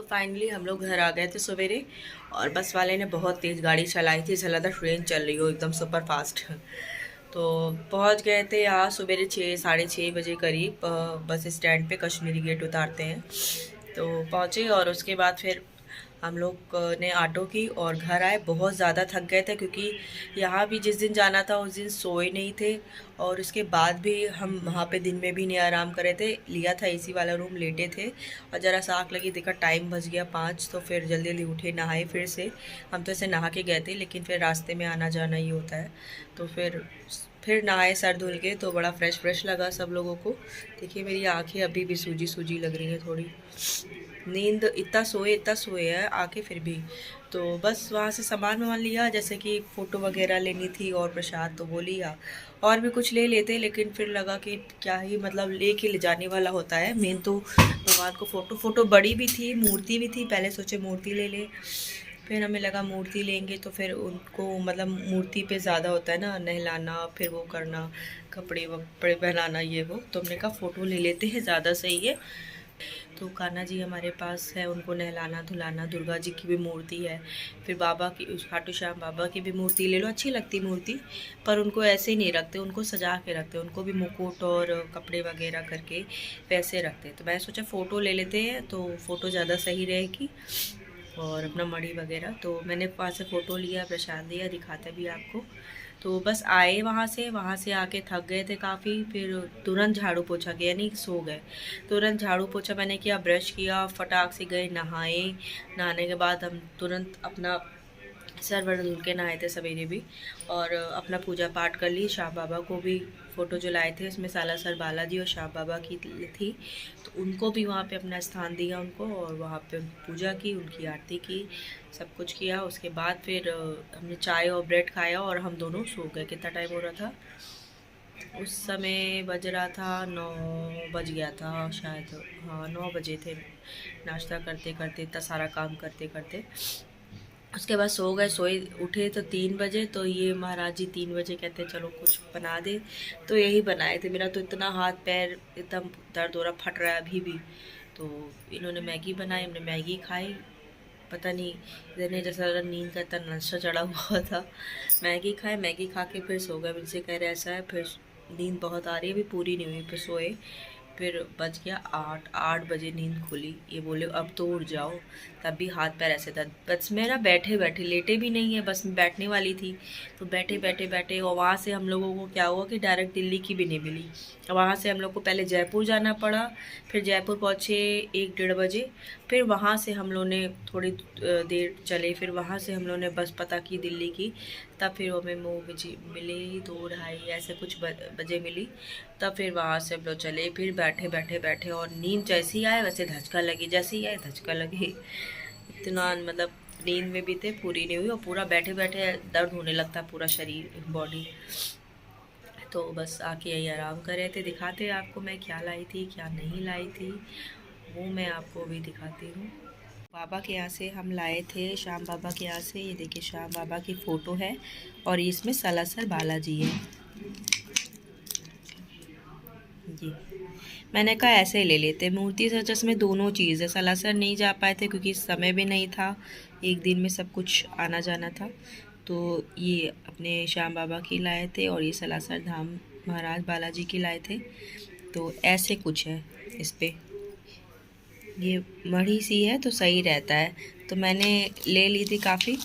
Finally हम लोग घर आ गए थे सवेरे, और बस वाले ने बहुत तेज़ गाड़ी चलाई थी, ऐसा लगा ट्रेन चल रही हो एकदम सुपर फास्ट। तो पहुंच गए थे यहाँ सवेरे 6 साढ़े 6 बजे करीब, बस स्टैंड पे कश्मीरी गेट उतारते हैं। तो पहुँचे और उसके बाद फिर हम लोग ने ऑटो की और घर आए। बहुत ज़्यादा थक गए थे क्योंकि यहाँ भी जिस दिन जाना था उस दिन सोए नहीं थे, और उसके बाद भी हम वहाँ पे दिन में भी नहीं आराम करे थे। लिया था एसी वाला रूम, लेटे थे और ज़रा सा आँख लगी, देखा टाइम बज गया 5, तो फिर जल्दी जल्दी उठे, नहाए फिर से। हम तो ऐसे नहा के गए थे, लेकिन फिर रास्ते में आना जाना ही होता है, तो फिर नहाए, सर धुल के, तो बड़ा फ्रेश फ्रेश लगा सब लोगों को। देखिए मेरी आंखें अभी भी सूजी सूजी लग रही हैं थोड़ी, नींद इतना सोए है आके फिर भी। तो बस वहाँ से सामान वामान लिया, जैसे कि फ़ोटो वगैरह लेनी थी और प्रसाद तो वो लिया, और भी कुछ ले लेते, लेकिन फिर लगा कि क्या ही मतलब लेके ले जाने वाला होता है, मेन तो भगवान को फ़ोटो बड़ी भी थी, मूर्ति भी थी, पहले सोचे मूर्ति ले ले, फिर हमें लगा मूर्ति लेंगे तो फिर उनको मतलब मूर्ति पे ज़्यादा होता है ना, नहलाना, फिर वो करना, कपड़े वपड़े पहनाना, ये वो, तो हमने कहा फ़ोटो ले लेते हैं, ज़्यादा सही है। तो कान्हा जी हमारे पास है, उनको नहलाना धुलाना, दुर्गा जी की भी मूर्ति है, फिर बाबा की, खाटू श्याम बाबा की भी मूर्ति ले लो, अच्छी लगती मूर्ति, पर उनको ऐसे ही नहीं रखते, उनको सजा के रखते, उनको भी मुकुट और कपड़े वगैरह करके वैसे रखते। तो मैं सोचा फ़ोटो ले लेते हैं, तो फ़ोटो ज़्यादा सही रहेगी, और अपना मणि वगैरह। तो मैंने वहाँ से फ़ोटो लिया, प्रसाद दिया, दिखाते भी आपको। तो बस आए वहाँ से आके थक गए थे काफ़ी, फिर तुरंत झाड़ू पोछा किया, नहीं सो गए, तुरंत झाड़ू पोछा मैंने किया, ब्रश किया, फटाक से गए नहाए। नहाने के बाद हम तुरंत अपना सर वर धुल के नहाए थे सवेरे भी, और अपना पूजा पाठ कर ली। श्याम बाबा को भी फ़ोटो जो लाए थे उसमें सालासर बालाजी और श्याम बाबा की थी, तो उनको भी वहाँ पे अपना स्थान दिया उनको, और वहाँ पे पूजा की, उनकी आरती की, सब कुछ किया। उसके बाद फिर हमने चाय और ब्रेड खाया और हम दोनों सो गए। कितना टाइम हो रहा था उस समय, बज रहा था 9 बज गया था शायद, हाँ 9 बजे थे, नाश्ता करते करते, इतना सारा काम करते करते। उसके बाद सो गए, सोए उठे तो 3 बजे, तो ये महाराज जी 3 बजे कहते चलो कुछ बना दे, तो यही बनाए थे। मेरा तो इतना हाथ पैर एकदम दर्द हो रहा, फट रहा है अभी भी। तो इन्होंने मैगी बनाई, हमने मैगी खाई, पता नहीं इतने जैसा नींद का इतना नशा चढ़ा हुआ था। मैगी खाए, मैगी खा के फिर सो गए। मुझसे कह रहे ऐसा है, फिर नींद बहुत आ रही है, अभी पूरी नहीं हुई, फिर सोए। फिर बज गया 8 बजे नींद खुली, ये बोले अब तो उठ जाओ, तब भी हाथ पैर ऐसे था। बस मेरा बैठे बैठे, लेटे भी नहीं है, बस बैठने वाली थी, तो बैठे बैठे बैठे, और वहाँ से हम लोगों को क्या हुआ कि डायरेक्ट दिल्ली की भी नहीं मिली। वहाँ से हम लोग को पहले जयपुर जाना पड़ा, फिर जयपुर पहुँचे 1 डेढ़ बजे, फिर वहाँ से हम लोग ने थोड़ी देर चले, फिर वहाँ से हम लोग ने बस पता की दिल्ली की, तब फिर हमें मिली 2 ढाई ऐसे कुछ बजे मिली। तब फिर वहाँ से हम लोग चले, फिर बैठे बैठे बैठे, और नींद जैसी आए वैसे धचका लगी, जैसी आए धचका लगी, इतना मतलब नींद में भी थे, पूरी नहीं हुई, और पूरा बैठे बैठे दर्द होने लगता पूरा शरीर, बॉडी। तो बस आके यही आराम कर रहे थे। दिखाते आपको मैं क्या लाई थी क्या नहीं लाई थी, वो मैं आपको अभी दिखाती हूँ। बाबा के यहाँ से हम लाए थे, श्याम बाबा के यहाँ से, ये देखिए श्याम बाबा की फ़ोटो है, और इसमें सालासर बालाजी है जी। मैंने कहा ऐसे ही ले लेते, मूर्ति सच में दोनों चीज़ है। सालासर नहीं जा पाए थे क्योंकि समय भी नहीं था, एक दिन में सब कुछ आना जाना था, तो ये अपने श्याम बाबा की लाए थे, और ये सालासर धाम महाराज बालाजी की लाए थे। तो ऐसे कुछ है इस पे, ये मढ़ी सी है तो सही रहता है, तो मैंने ले ली थी काफ़ी।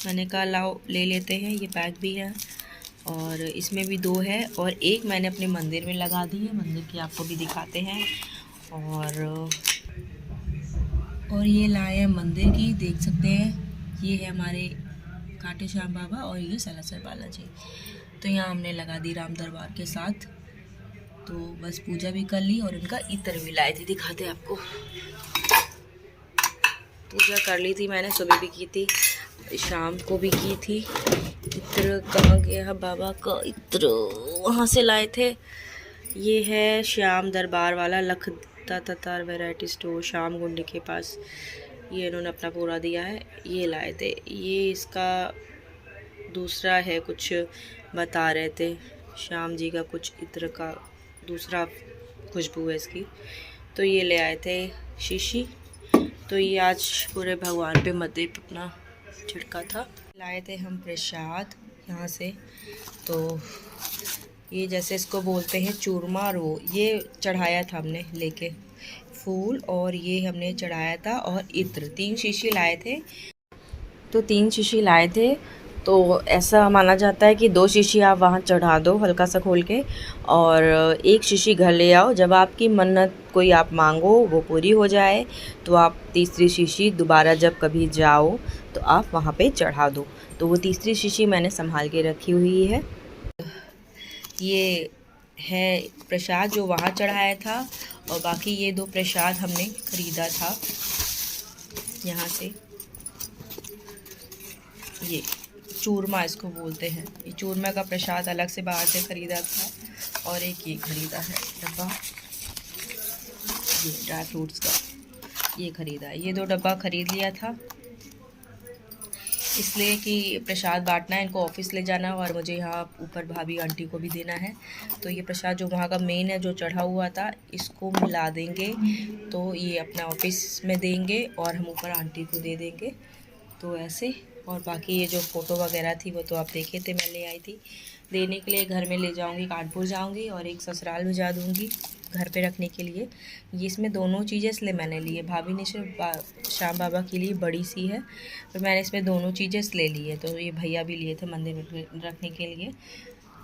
मैंने कहा लाओ ले लेते हैं, ये पैक भी है, और इसमें भी 2 है, और एक मैंने अपने मंदिर में लगा दी है, मंदिर की आपको भी दिखाते हैं। और ये लाए हैं मंदिर की, देख सकते हैं, ये है हमारे खाटू श्याम बाबा, और ये सालासर बालाजी। तो यहाँ हमने लगा दी राम दरबार के साथ। तो बस पूजा भी कर ली, और इनका इत्र भी लाए थे, दिखाते आपको। पूजा कर ली थी मैंने, सुबह भी की थी, शाम को भी की थी। इत्र कहाँ गया बाबा का इत्र, वहाँ से लाए थे। ये है श्याम दरबार वाला, लखता ततार वैरायटी स्टोर, श्याम गुंडी के पास, ये इन्होंने अपना पूरा दिया है, ये लाए थे। ये इसका दूसरा है, कुछ बता रहे थे श्याम जी का, कुछ इत्र का दूसरा खुशबू है इसकी। तो ये ले आए थे शीशी, तो ये आज पूरे भगवान पे मध्य अपना छिड़का था। लाए थे हम प्रसाद यहाँ से, तो ये जैसे इसको बोलते हैं चूरमा रो, ये चढ़ाया था हमने लेके फूल, और ये हमने चढ़ाया था, और इत्र 3 शीशी लाए थे। तो 3 शीशी लाए थे, तो ऐसा माना जाता है कि 2 शीशी आप वहाँ चढ़ा दो हल्का सा खोल के, और 1 शीशी घर ले आओ। जब आपकी मन्नत कोई आप मांगो वो पूरी हो जाए, तो आप तीसरी शीशी दोबारा जब कभी जाओ तो आप वहाँ पे चढ़ा दो। तो वो तीसरी शीशी मैंने संभाल के रखी हुई है। ये है प्रसाद जो वहाँ चढ़ाया था, और बाकी ये 2 प्रसाद हमने ख़रीदा था यहाँ से। ये चूरमा इसको बोलते हैं, ये चूरमा का प्रसाद अलग से बाहर से ख़रीदा था, और एक ये ख़रीदा है डब्बा, ये ड्राई फ्रूट्स का ये ख़रीदा है। ये 2 डब्बा ख़रीद लिया था इसलिए कि प्रसाद बांटना है, इनको ऑफिस ले जाना और मुझे यहाँ ऊपर भाभी आंटी को भी देना है। तो ये प्रसाद जो वहाँ का मेन है जो चढ़ा हुआ था, इसको मिला देंगे तो ये अपना ऑफिस में देंगे और हम ऊपर आंटी को दे देंगे। तो ऐसे, और बाकी ये जो फ़ोटो वगैरह थी वो तो आप देखे थे, मैं ले आई थी देने के लिए। घर में ले जाऊंगी, कानपुर जाऊंगी, और एक ससुराल भिजा दूंगी घर पे रखने के लिए। ये इसमें दोनों चीज़ें इसलिए मैंने ली है, भाभी ने सिर्फ श्याम बाबा के लिए बड़ी सी है, तो मैंने इसमें दोनों चीज़ें ले ली है। तो ये भैया भी लिए थे मंदिर में रखने के लिए।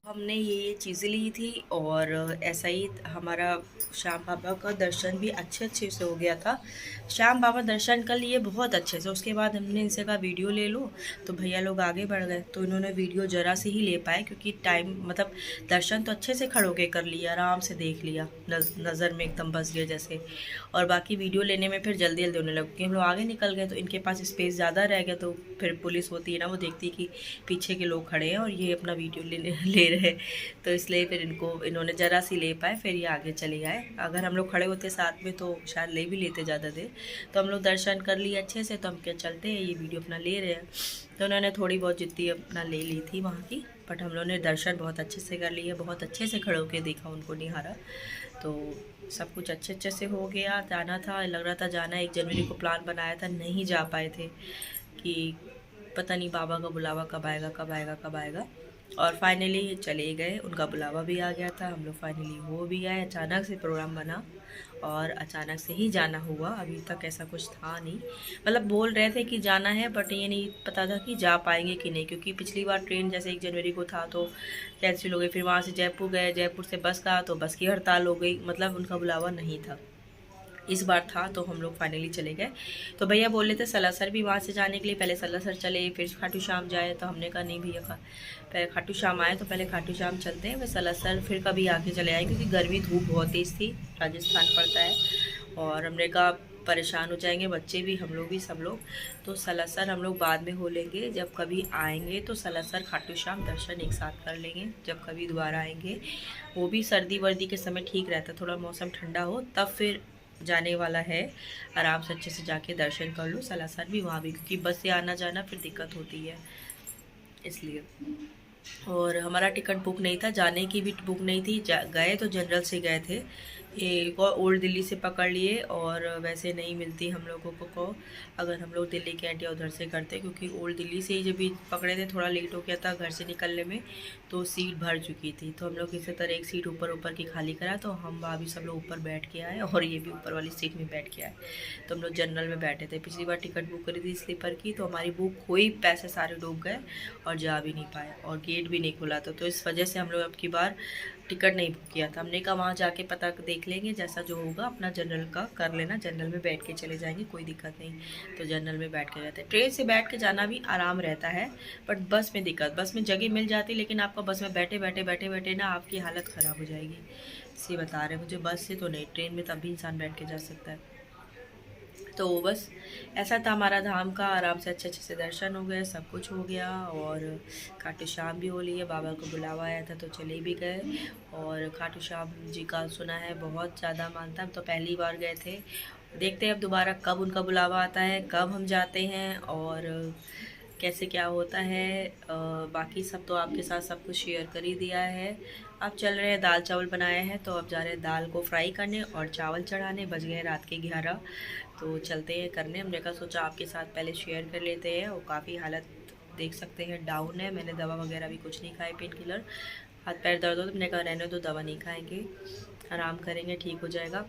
हमने ये चीज़ें ली थी, और ऐसा ही हमारा श्याम बाबा का दर्शन भी अच्छे से हो गया था। श्याम बाबा दर्शन कर लिए बहुत अच्छे से। उसके बाद हमने इनसे कहा वीडियो ले लो, तो भैया लोग आगे बढ़ गए, तो इन्होंने वीडियो ज़रा से ही ले पाए, क्योंकि टाइम मतलब दर्शन तो अच्छे से खड़ो के कर लिया, आराम से देख लिया, नज़र में एकदम बस गए जैसे। और बाकी वीडियो लेने में फिर जल्दी होने लगा, क्योंकि हम लोग आगे निकल गए तो इनके पास स्पेस ज़्यादा रह गया। तो फिर पुलिस होती है ना, वो देखती कि पीछे के लोग खड़े हैं और ये अपना वीडियो ले रहे, तो इसलिए फिर इन्होंने ज़रा सी ले पाए, फिर ये आगे चले आए। अगर हम लोग खड़े होते साथ में तो शायद ले भी लेते ज़्यादा देर। तो हम लोग दर्शन कर लिए अच्छे से, तो हम क्या चलते हैं, ये वीडियो अपना ले रहे हैं। तो उन्होंने थोड़ी बहुत जितनी अपना ले ली थी वहाँ की, बट हम लोगों ने दर्शन बहुत अच्छे से कर लिए, बहुत अच्छे से खड़े होकर देखा उनको, निहारा। तो सब कुछ अच्छे से हो गया। जाना था, लग रहा था जाना, 1 जनवरी को प्लान बनाया था, नहीं जा पाए थे कि पता नहीं बाबा का बुलावा कब आएगा कब आएगा कब आएगा। और फाइनली चले गए, उनका बुलावा भी आ गया था, हम लोग फाइनली हो भी आए। अचानक से प्रोग्राम बना और अचानक से ही जाना हुआ। अभी तक ऐसा कुछ था नहीं, मतलब बोल रहे थे कि जाना है, बट ये नहीं पता था कि जा पाएंगे कि नहीं, क्योंकि पिछली बार ट्रेन जैसे 1 जनवरी को था तो कैंसिल हो गई। फिर वहाँ से जयपुर गए, जयपुर से बस का तो बस की हड़ताल हो गई, मतलब उनका बुलावा नहीं था। इस बार था, तो हम लोग फाइनली चले गए। तो भैया बोले थे सलासर भी वहाँ से जाने के लिए, पहले सलासर चले फिर खाटू श्याम जाए। तो हमने कहा नहीं भैया, पहले खाटू श्याम आए तो पहले खाटू श्याम चलते हैं, फिर सलासर फिर कभी आके चले आए, क्योंकि गर्मी धूप बहुत तेज़ थी, राजस्थान पड़ता है। और हमने कहा परेशान हो जाएंगे बच्चे भी, हम लोग भी, सब लोग। तो सलासर हम लोग बाद में हो लेंगे, जब कभी आएंगे तो सलासर खाटू श्याम दर्शन एक साथ कर लेंगे, जब कभी दोबारा आएंगे। वो भी सर्दी वर्दी के समय ठीक रहता, थोड़ा मौसम ठंडा हो तब फिर जाने वाला है। आराम से अच्छे से जाके दर्शन कर लो सलासर भी, वहाँ भी, क्योंकि बस से आना जाना फिर दिक्कत होती है इसलिए। और हमारा टिकट बुक नहीं था, जाने की भी बुक नहीं थी, गए तो जनरल से गए थे। एक और ओल्ड दिल्ली से पकड़ लिए, और वैसे नहीं मिलती हम लोगों को अगर हम लोग दिल्ली के एंटिया उधर से करते, क्योंकि ओल्ड दिल्ली से ही जब भी पकड़े थे थोड़ा लेट हो गया था घर से निकलने में, तो सीट भर चुकी थी। तो हम लोग किसी तरह एक सीट ऊपर की खाली करा, तो हम भाभी सब लोग ऊपर बैठ के आए, और ये भी ऊपर वाली सीट में बैठ के आए। तो हम लोग जनरल में बैठे थे। पिछली बार टिकट बुक करी थी स्लीपर की, तो हमारी बुक हुई, पैसे सारे डूब गए और जा भी नहीं पाए, और गेट भी नहीं खुला था। तो इस वजह से हम लोग अब की बार टिकट नहीं बुक किया था। हमने कहा वहाँ जाके पता देख लेंगे, जैसा जो होगा अपना जनरल का कर लेना, जनरल में बैठ के चले जाएंगे, कोई दिक्कत नहीं। तो जनरल में बैठ के जाते हैं। ट्रेन से बैठ के जाना भी आराम रहता है, बट बस में दिक्कत, बस में जगह मिल जाती, लेकिन आपका बस में बैठे बैठे ना आपकी हालत ख़राब हो जाएगी। इसी बता रहे मुझे, बस से तो नहीं, ट्रेन में तब भी इंसान बैठ के जा सकता है। तो बस ऐसा था हमारा धाम का, आराम से अच्छे से दर्शन हो गए, सब कुछ हो गया, और खाटू श्याम भी हो लिए। बाबा को बुलावा आया था तो चले भी गए। और खाटू श्याम जी का सुना है बहुत ज़्यादा मानता, हम तो पहली बार गए थे, देखते हैं अब दोबारा कब उनका बुलावा आता है, कब हम जाते हैं और कैसे क्या होता है। बाकी सब तो आपके साथ सब कुछ शेयर कर ही दिया है। अब चल रहे हैं, दाल चावल बनाए हैं, तो अब जा रहे हैं दाल को फ्राई करने और चावल चढ़ाने। बज गए रात के 11, तो चलते हैं करने। हमने कहा सोचा आपके साथ पहले शेयर कर लेते हैं। और काफ़ी हालत देख सकते हैं डाउन है। मैंने दवा वगैरह भी कुछ नहीं खाई, पेन किलर। हाथ पैर दर्द हो तो मैंने कहा रहने दो, दवा नहीं खाएंगे, आराम करेंगे, ठीक हो जाएगा।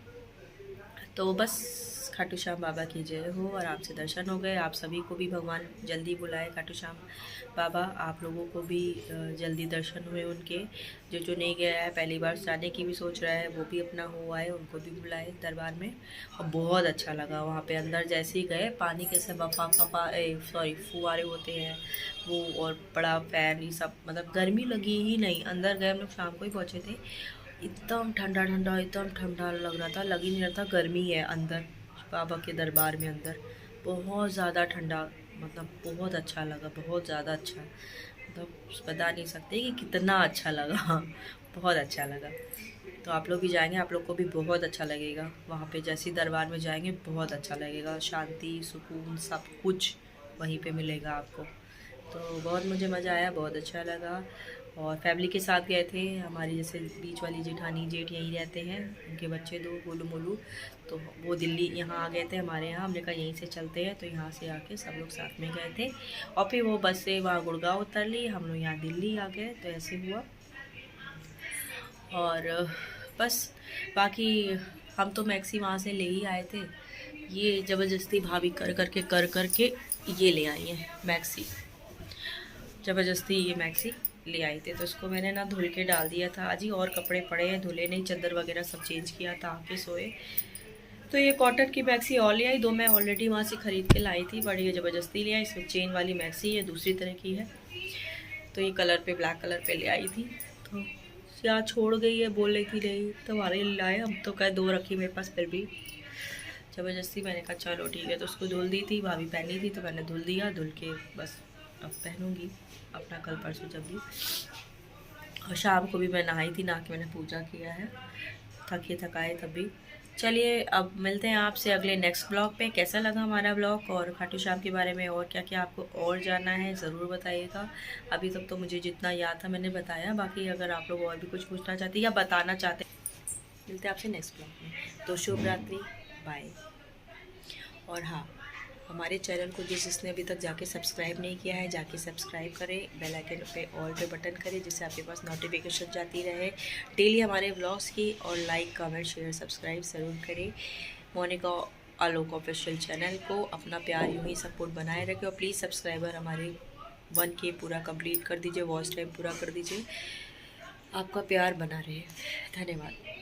तो बस खाटू श्याम बाबा की जय हो। और आपसे दर्शन हो गए। आप सभी को भी भगवान जल्दी बुलाए, खाटू श्याम बाबा आप लोगों को भी जल्दी दर्शन हुए उनके। जो नहीं गया है, पहली बार जाने की भी सोच रहा है, वो भी अपना हो आए, उनको भी बुलाए दरबार में। और बहुत अच्छा लगा वहाँ पे। अंदर जैसे ही गए, पानी के से फुहारे होते हैं वो, और बड़ा फैन, ये सब, मतलब गर्मी लगी ही नहीं। अंदर गए, हम लोग शाम को ही पहुँचे थे। एकदम ठंडा ठंडा, एकदम ठंडा लग रहा था, लग ही नहीं रहा था गर्मी है अंदर बाबा के दरबार में। अंदर बहुत ज़्यादा ठंडा, मतलब बहुत अच्छा लगा, बहुत ज़्यादा अच्छा, मतलब बता नहीं सकते कि कितना अच्छा लगा। बहुत अच्छा लगा। तो आप लोग भी जाएंगे, आप लोग को भी बहुत अच्छा लगेगा वहाँ पे। जैसे दरबार में जाएंगे बहुत अच्छा लगेगा, शांति सुकून सब कुछ वहीं पे मिलेगा आपको। तो बहुत मुझे मज़ा आया, बहुत अच्छा लगा। और फैमिली के साथ गए थे। हमारी जैसे बीच वाली जेठानी जेठ यहीं रहते हैं, उनके बच्चे 2 गोलू मोलू, तो वो दिल्ली यहाँ आ गए थे हमारे यहाँ। हमने कहा यहीं से चलते हैं, तो यहाँ से आके सब लोग साथ में गए थे। और फिर वो बस से वहाँ गुड़गांव उतर ली, हम लोग यहाँ दिल्ली आ गए, तो ऐसे हुआ। और बस बाकी हम तो मैक्सी वहाँ से ले ही आए थे। ये ज़बरदस्ती भाभी कर के ये ले आई है मैक्सी, ज़बरदस्ती ये मैक्सी ले आई थे। तो इसको मैंने ना धुल के डाल दिया था आज ही, और कपड़े पड़े हैं धुले नहीं, चादर वगैरह सब चेंज किया था, आके सोए। तो ये कॉटन की मैक्सी और ले आई, 2 मैं ऑलरेडी वहाँ से ख़रीद के लाई थी, बट ये ज़बरदस्ती ले आई। इसमें चेन वाली मैक्सी है, दूसरी तरह की है। तो ये कलर पे, ब्लैक कलर पे ले आई थी। तो यहाँ छोड़ गई है, बोल रही थी नहीं तुम्हारे लिए लाए, हम तो कहे 2 रखी मेरे पास, फिर भी ज़बरदस्ती मैंने कहा चलो ठीक है। तो उसको धुल दी थी, भाभी पहनी थी, तो मैंने धुल दिया, धुल के बस अब पहनूंगी अपना कल परसों जब भी। और शाम को भी मैं नहाई थी, नहा के मैंने पूजा किया है, थके थकाए तब भी। चलिए अब मिलते हैं आपसे अगले नेक्स्ट ब्लॉग पे। कैसा लगा हमारा ब्लॉग, और खाटू श्याम के बारे में और क्या क्या आपको और जानना है ज़रूर बताइएगा। अभी तक तो मुझे जितना याद था मैंने बताया, बाकी अगर आप लोग और भी कुछ पूछना चाहते हैं या बताना चाहते हैं, मिलते हैं आपसे नेक्स्ट ब्लॉग में। तो शुभ रात्रि, बाय। और हाँ, हमारे चैनल को जिसने अभी तक जाके सब्सक्राइब नहीं किया है, जाके सब्सक्राइब करें, बेल आइकन पे ऑल पे बटन करें, जिससे आपके पास नोटिफिकेशन जाती रहे डेली हमारे व्लॉग्स की। और लाइक कमेंट शेयर सब्सक्राइब ज़रूर करें मोनिका आलोक ऑफिशियल चैनल को। अपना प्यार यूँ ही सपोर्ट बनाए रखें। और प्लीज़ सब्सक्राइबर हमारे 1K पूरा कंप्लीट कर दीजिए, वॉच टाइम पूरा कर दीजिए। आपका प्यार बना रहे। धन्यवाद।